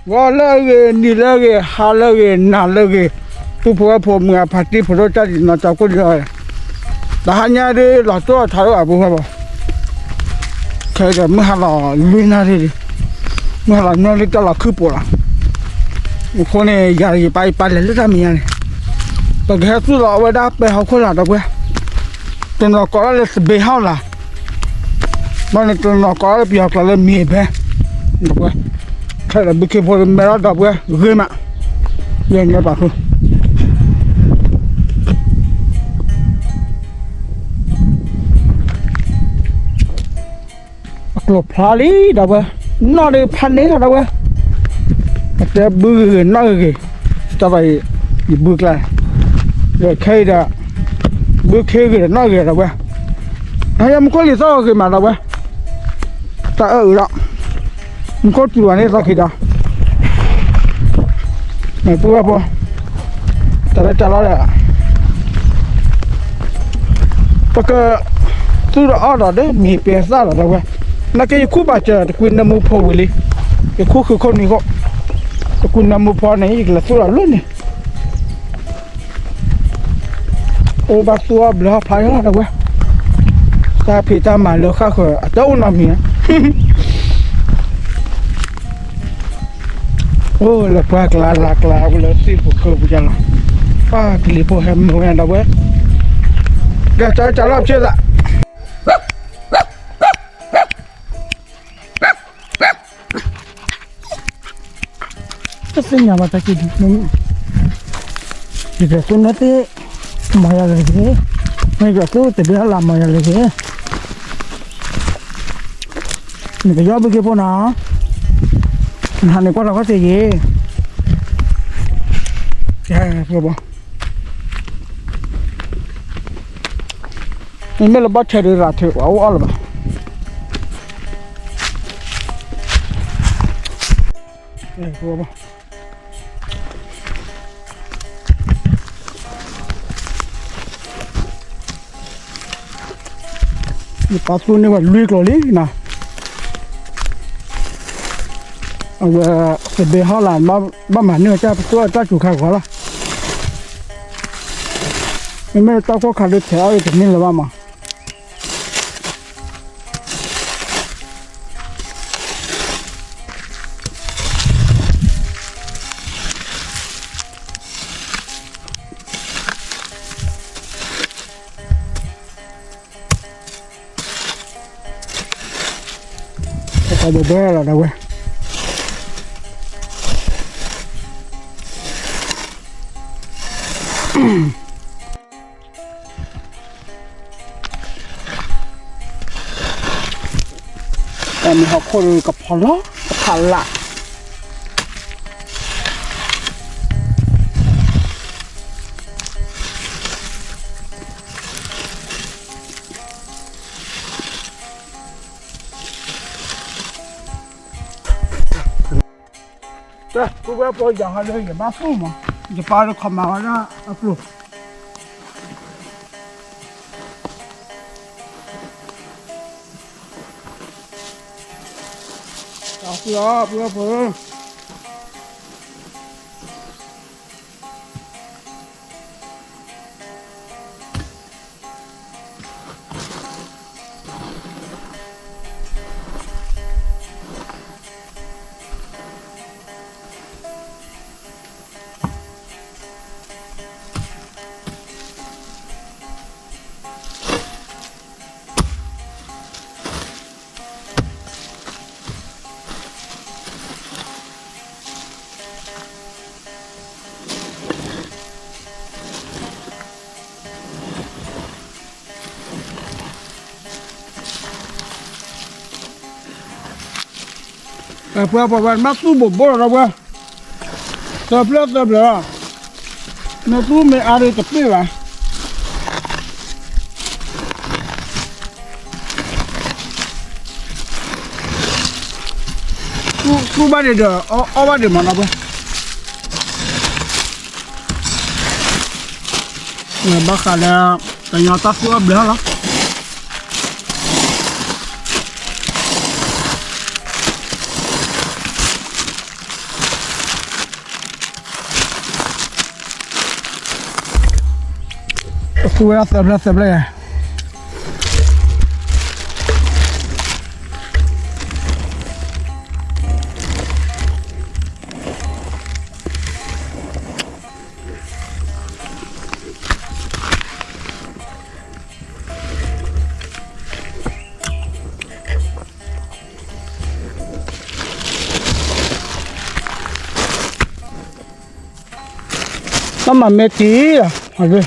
我那个你那个他那个哪那个都婆婆们啊，把地婆婆家里那照顾着，那还伢的老多他都不会吧？开个没还老累那里，没还老那里到老去不了。我可能也把来他们样的，把个做了我那背好困难的不？等到搞了是背好了，那你等到搞了比较搞了米呗，那不？开了不开破买了大不？热嘛，人家把头。ตัวพลาลีดาวน่าเลยพันนี้ดาวแต่บื้อน่าเลยจะไปบื้อกันเดี๋ยวแค่เดี๋ยวบื้อแค่กันน่าเลยดาวให้ยังมันก็เลยซ้อกันมาดาวแต่ละมันก็ตัวนี้ซ้อกันดาวไม่พูดว่าพอแต่ละจะละเลยแต่ก็ตัวอะไรเด้มีเปียซ่าดาวนักเรียนคู่บาดเจ็บคุณนำมือพอวิลีคู่คือคนนี้ก็คุณนำมือพอไหนอีกละตัวละนี่โอบาตัวบล้อพายแล้วนะเว้ยตาผีตาหมาเลยข้าเคยเจ้าหน้ามีโอ้ละปากลาเลยสิพวกเขาบุญจังป้ากลีพวกแฮมโมกันนะเว้ยเดี๋ยวจะรับเชื่อละSenyap mata kiri, jika tu nanti maya lagi, maya tu tidak lama maya lagi. Ni kerja begitu na, hani kau nak kerja, ya apa? Ini lepas cari ratu, awal apa? Ya apa?นี่ปลาตัวนี้ว่าลุยกว่าเลยนะเอาว่าจะเบห่อหลานบ้าหมาเนื้อจ้าตัวจ้าจุกขาขวาละไม่ต้องก็ขาดเลยแถวอยู่ตรงนี้เลยว่ามาเอาเบอร์แล้วนะเว้ยแต่มีเขาคนกับพอละกับพันละกูว่าพออย่างไรอย่ามาฟูมั้งจะปาร์คมาว่านะอัปโหลดเอาเพื่อเพื่อเพื่อประวันมาสู้บุบบ่เราเว้ยเติบเลือในตู้ไม่อะไรกับพี่วะกูบ้านเดี๋ยวเอาบ้านเดี๋ยวมันเอาไปเนี่ยบ้าขาแล้วแต่ยอดตาสู้เบลล่ะ Aku rasa belah. Mama meti ya, ada.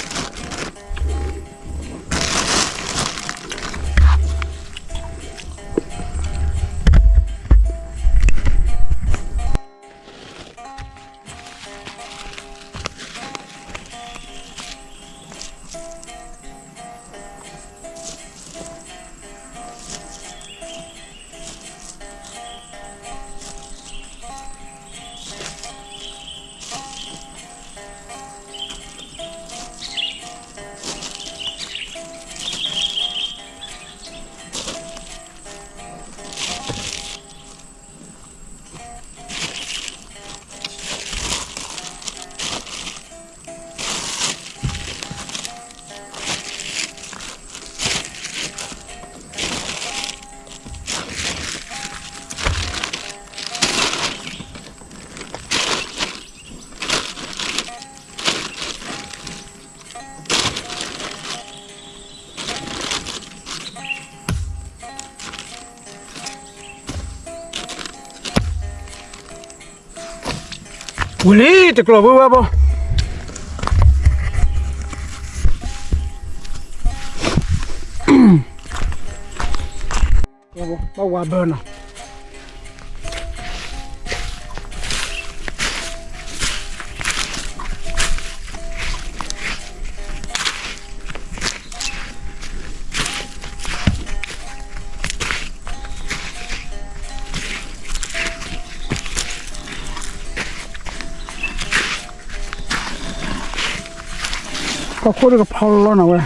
Boleh tak keluar apa? Bawa benar. 그 꼬리가 팔로 나와요.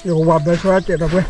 이거 와 배서 할 때라고요.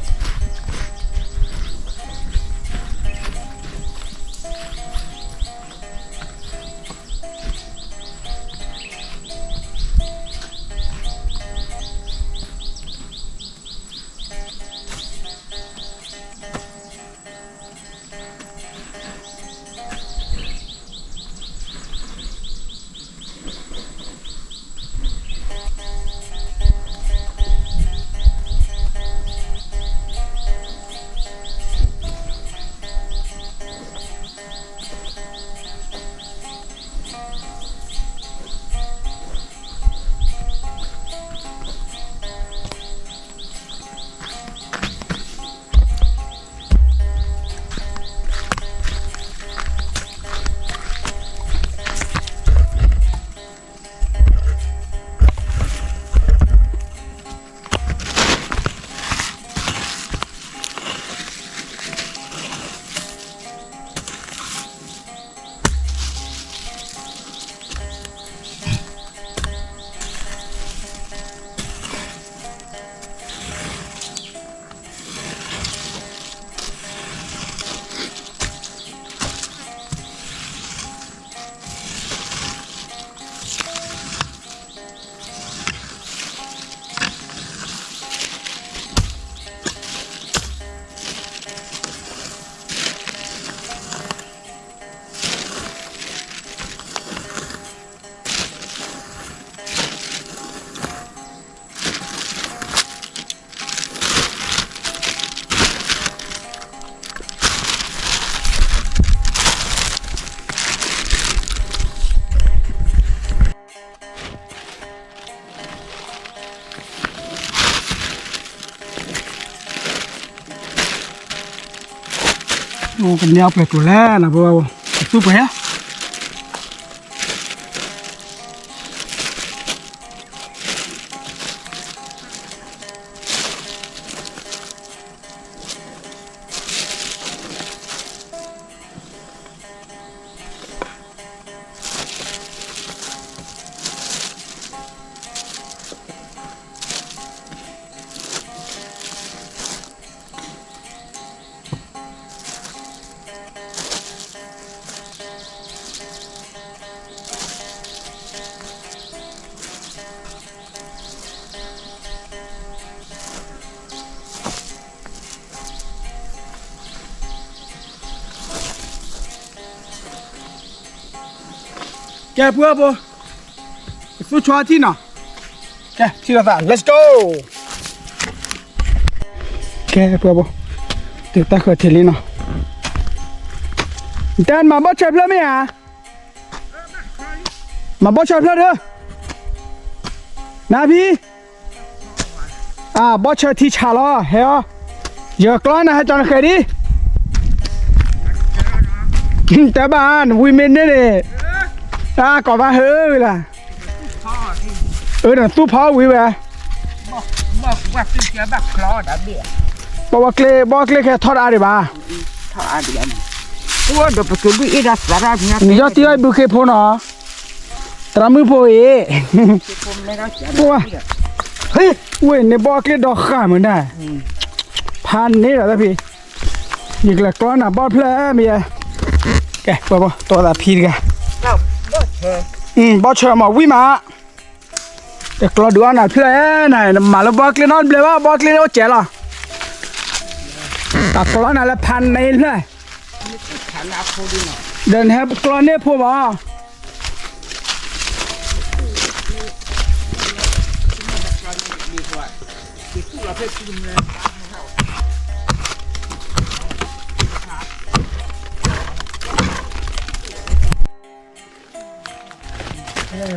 โอ้กันแนวเปลือกตัวแล้วนะพวกเราสู้ไปฮะแกเพื่อบ่สู้ชัวที่น่ะแกที่เราสั่ง let's go แกเพื่อบ่เดี๋ยวตาเกิดเทลีน่ะเดินมาบ่เจ็บแล้วไหมอ่ะมาบ่เจ็บแล้วเด้อนาพี่บ่เจ็บที่ชาล้อเฮ้ยเยอะกล้านะให้จอนเคยดิแต่บ้านวิเมนเนี่ยก่อนมาเฮ้ยล่ะเดี๋ยวตู้พ่อวิเว้ยว่าซื้อเจ้าบักคลอดับเบี้ยบอกว่าเกลแค่ทอดอะไรบ้าทอดอะไรบ้างว่าเดี๋ยวไปซื้ออีรัสสาระเนี่ยนี่ยอดที่ไอ้บุคคลพอเนาะตรามือพอเอ๋ว่าเฮ้ยเว้ยในบอกเกลดอกข้าเหมือนได้พันนี่แหละพี่อีกแล้วก้อนหนาบอดเพลย์มีแกบ่ตัวละพีกันบอเชอร์มาวิมาแต่กลัวดูอันนั้นเพลย์ไหนมาแล้วบอกเลยนอนเบลว่าบอกเลยโอ้เจ๋อละแต่กลัวนั่นละพันในเลยเดินแฮปกลัวเนี่ยพวกบ่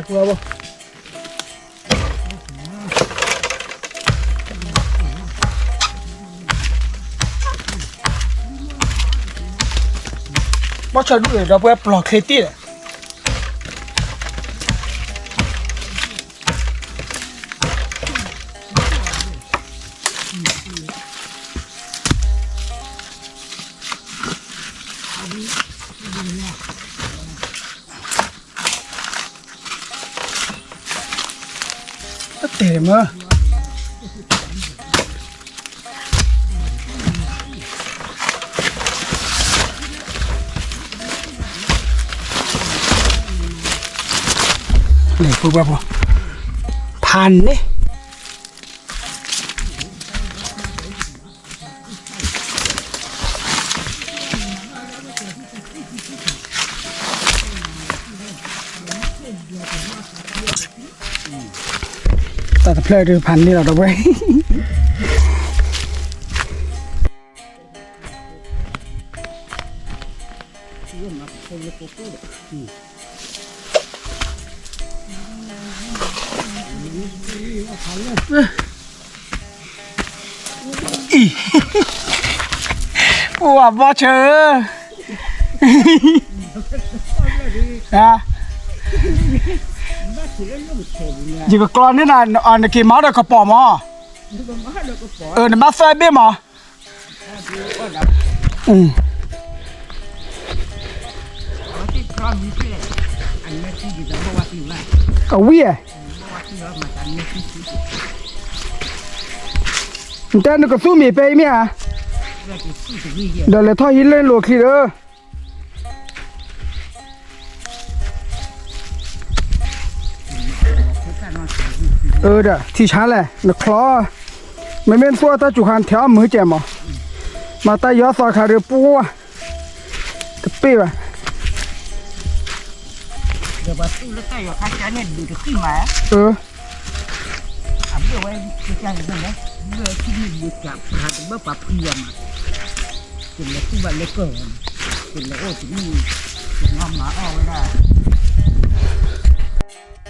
กลัวบ่บ่ชอบดูเลยเราไปปลอกเคตี้เลยเต็มอ่ะเลยพวกแบบพันเนี่ยแต่เพลย์ดูพันนี่เราด้วยว้าบอเชอยิงกรอนนี่นะอันกี่มาเด็กกระป๋อมานี่มาใส่เบี้ยมาก็วิ่งแต่นึกก็สู้มีไปมั้ยอ่ะเดี๋ยวเลยท่อหินเล่นโลคีเด้อเด้อที่ช้าแหละนักคลอไม่เป็นฟัวตาจุขันแถวมือแจมมาตายอสอขาเรือปูวะกระปี้วะเดี๋ยวว่าตู้แล้วก็อยู่ข้างใจเนี่ยดูจะขึ้นมาอันเดียวไว้จะใจยังไงเมื่อที่นี่อยู่จับหาเป็นแบบปรับเพียมกินแล้วตู้วันเล็กเกินกินแล้วโอ้ที่นี่จะงอมหมาอ้อไว้ได้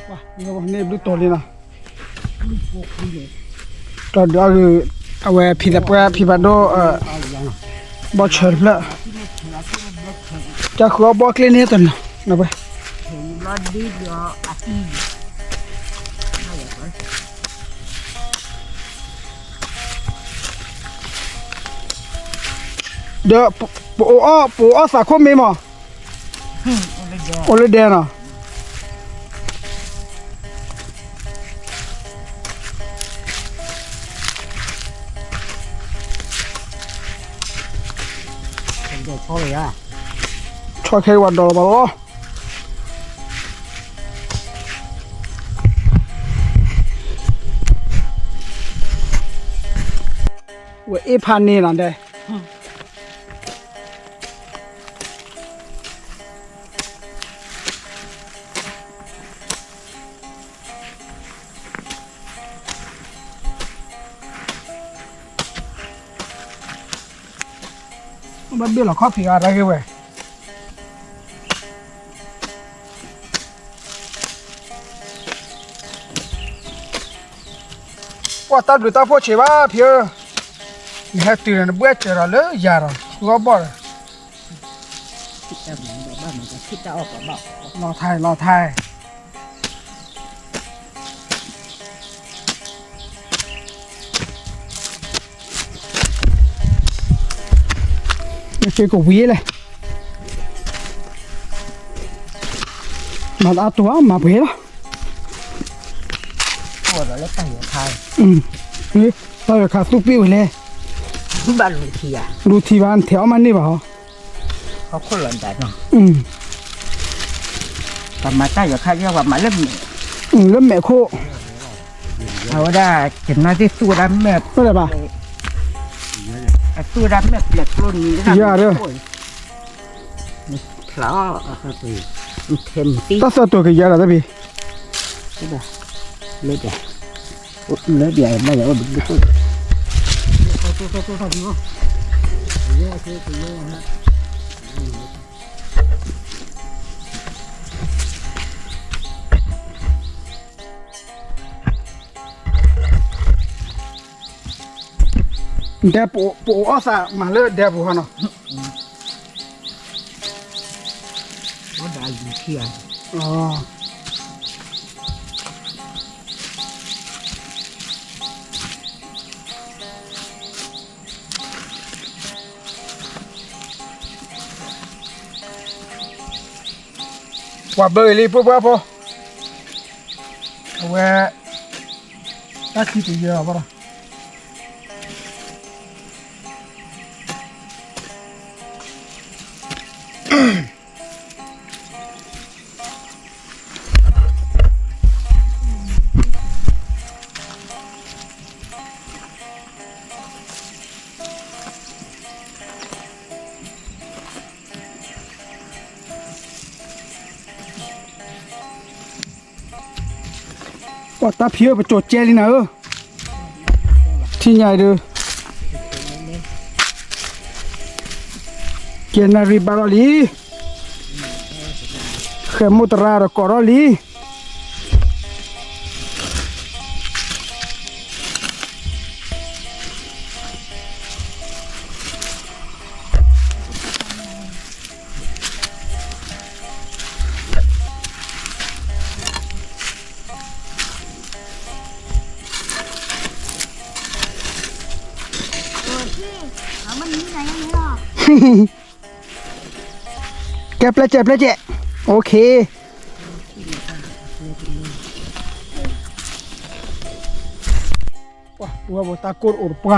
ว้านี่ก็เนี่ยดูตัวเลยนะตอนเดี๋ยวเอาไว้พิจารณาพิจารณาบอเชิญแล้ว จะขอบอกเล่นนี่ตัวนะนะไป เห็นรถดีเดียวอาทิตย์ไม่อยากเลย เดี๋ยวปูอ้อสาคมมีมั้ง อะไรเดียว โอเลเดนอ่ะ เป็นเด็กพ่อเลยอ่ะ ชอบแค่วันดอลบาร์ว่าพันนี่นั่นได้มันเบี้ยหรอข้อผิดอะไรกันเว้ยว่าตัดดูตาพ่อเชื่อว่าเพียนี่ให้ตื่นเบื่อเจอแล้วยาละก็บอก คิดแต่เหมือนแบบว่ามันจะคิดจะออกแบบบอก รอไทยไม่ใช่กูวิ่งเลยมาเอาตัวมาเพื่อ ปวดแล้วตั้งอยู่ไทย นี่เราจะขาสุปิ้วเลย บ้านลูกเทีย ดูที่บ้านแถวมันนี่เปล่า เขาคนหล่นใจเนาะ อืม แต่มาใต้อยู่ค่าเรียกว่ามาเริ่ม แล้วแม่โค เอาได้เห็นหน้าที่สู้ดำแม่ ก็ได้ป่ะ สู้ดำแม่เปลือกรุ่นนี้พลาเทมตี ตัดสตัวกี่ยาละท่านพี่ ใช่ป่ะเลือดใหญ่เลือดใหญ่ไม่ใหญ่ว่าบิ๊กตุ๊กตัว เดี๋ยวปูอ้อสามาเลยเดี๋ยวปูฮะเนาะ ว่าได้อยู่เทีย อ๋อว่าเบอร์ลีปุ๊บปุ๊บปุ๊บเอาไว้ตัดที่ตีเยอะป่ะ ว่าตาเพียวไปโจดเจลีนะที่ใหญ่ดูเกียนาริบารอลีเขมุตรารกอรอลีแกเปลเจโอเคว้าบัวบัวตาโกนอุดปลา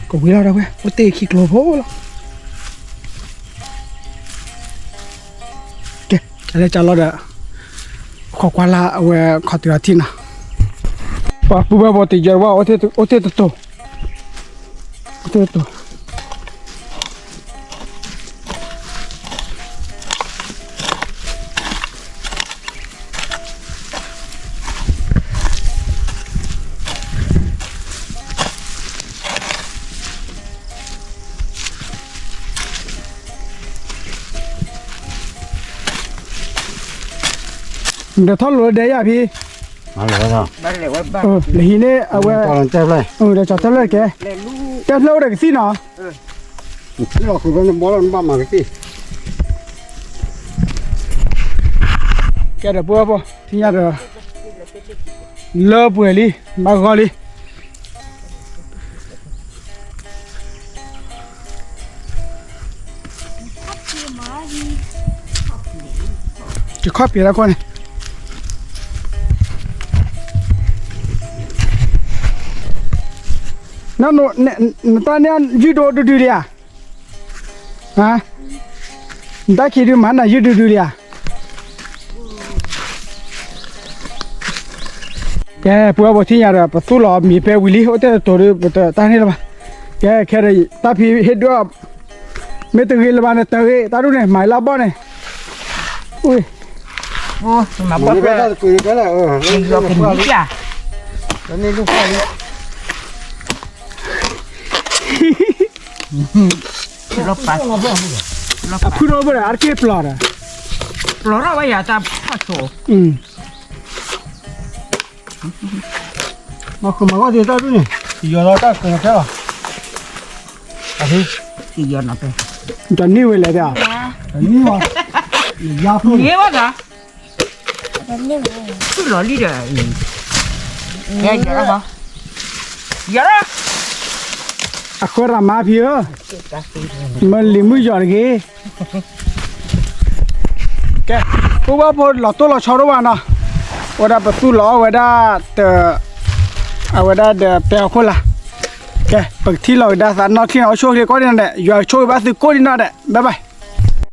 ก็วิ่งแล้วนะเว้ยว่าเตะขี้โกรธโว้ละแกอะไรจะรอดอะขอความละเอาไว้ขอตีละทีนะว้าบัวบัวตีเยอะว่าโอเทตัว เดี๋ยวทอดหลวงเดียวพี่ มาเลยเนาะ บ้านเลยว่าบ้าน เลยฮีเนี่ยเอาไว้ ตอนเจ็บเลย เดี๋ยวจอดเท่าไรแก เลยลูก เจ้าเล่าได้สิเนาะ นี่เราคือว่าบอลมันบ้ามากี่ cái đó bữa bữa thì nhà rồi lơ bữa đi mà gọi đi chỉ khó bị ra con này nó ta nè dư đồ đưa đi à hả ta khi đi mà là dư đưa đi à cái bữa bữa thì nhà rồi bắt tu lò mì bè willy ở đây tôi đi ta này là cái này ta phi hết đó mấy từng cái là bạn tới ta đúng này mày lao bao này ui ô mà bắt cái cái là lo cái gì à cái này lúc phải lo pas à phu đâu vậy arke plot à lo ra vậy ta phát số mà không mà có gì ta đúng nhỉ giờ nó ta cần thế à thì giờ nó phải cho nhiều vậy là nhưng mà giá phương nhiều quá cả cứ lo đi rồi nghe giờ đó hả giờ đó à khơi ra má phía mình limu giỏi cái cái cô bác bố lọt tôi lọt sau đó bạn à ở đây bắt tu lọt ở đây ở đây để bèo khô là cái bậc thi lọt đây là nó khi nào show thì có đi nè giờ show bác thì có đi nè bye bye